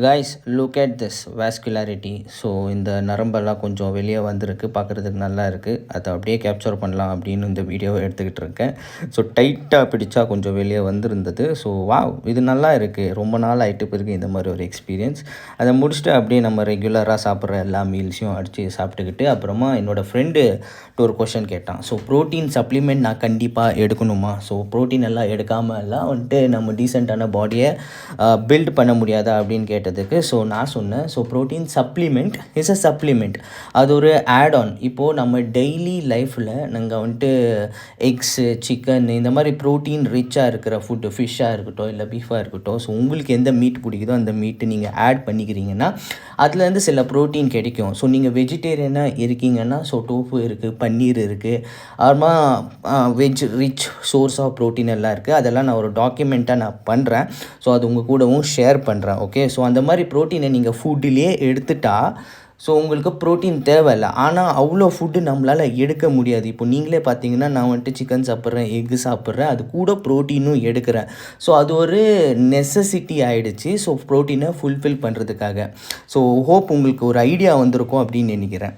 Guys look at this vascularity. So இந்த நரம்பெல்லாம் கொஞ்சம் வெளியே வந்திருக்கு, பார்க்குறதுக்கு நல்லா இருக்குது. அதை அப்படியே கேப்சர் பண்ணலாம் அப்படின்னு இந்த வீடியோவை எடுத்துக்கிட்டு இருக்கேன். ஸோ டைட்டாக பிடிச்சா கொஞ்சம் வெளியே வந்திருந்தது. ஸோ இது நல்லா இருக்குது. ரொம்ப நாள் ஆகிட்டு பிறகு இந்த மாதிரி ஒரு எக்ஸ்பீரியன்ஸ். அதை முடிச்சுட்டு அப்படியே நம்ம ரெகுலராக சாப்பிட்ற எல்லா மீல்ஸையும் அடித்து சாப்பிட்டுக்கிட்டு அப்புறமா என்னோடய ஃப்ரெண்டு ஒரு கொஷன் கேட்டான். ஸோ ப்ரோட்டீன் சப்ளிமெண்ட் நான் கண்டிப்பாக எடுக்கணுமா? ஸோ ப்ரோட்டீன் எல்லாம் எடுக்காமல் எல்லாம் வந்துட்டு நம்ம டீசெண்டான பாடியை பில்ட் பண்ண முடியாதா அப்படின்னு கேட்டதுக்கு ஸோ நான் சொன்னேன், so protein supplement is a supplement. அது ஒரு ஆட் ஆன். இப்போது நம்ம டெய்லி லைஃப்பில் நாங்கள் வந்துட்டு எக்ஸு, சிக்கன் இந்த மாதிரி ப்ரோட்டீன் ரிச்சாக இருக்கிற ஃபுட்டு, ஃபிஷ்ஷாக இருக்கட்டும் இல்லை பீஃபாக இருக்கட்டும், ஸோ உங்களுக்கு எந்த மீட் பிடிக்குதோ அந்த மீட்டு நீங்கள் ஆட் பண்ணிக்கிறீங்கன்னா அதுலேருந்து சில ப்ரோட்டீன் கிடைக்கும். ஸோ நீங்கள் வெஜிடேரியனாக இருக்கீங்கன்னா ஸோ டோஃபு இருக்குது, பன்னீர் இருக்குது, அப்புறமா veg rich source of protein எல்லாம் இருக்குது. அதெல்லாம் நான் ஒரு டாக்குமெண்ட்டாக நான் பண்ணுறேன். ஸோ அது உங்கள் கூடவும் ஷேர் பண்ணுறேன். ஓகே, ஸோ அந்த மாதிரி ப்ரோட்டீனை நீங்கள் ஃபுட்டிலே எடுத்துட்டா ஸோ உங்களுக்கு ப்ரோட்டீன் தேவையில்லை. ஆனால் அவ்வளோ ஃபுட்டு நம்மளால் எடுக்க முடியாது. இப்போ நீங்களே பார்த்தீங்கன்னா நான் வந்துட்டு சிக்கன் சாப்பிட்றேன், எக்கு சாப்பிட்றேன், அது கூட ப்ரோட்டீனும் எடுக்கிறேன். ஸோ அது ஒரு நெசசிட்டி ஆகிடுச்சு. ஸோ ப்ரோட்டீனை ஃபுல்ஃபில் பண்ணுறதுக்காக. ஸோ ஹோப் உங்களுக்கு ஒரு ஐடியா வந்திருக்கும் அப்படின்னு நினைக்கிறேன்.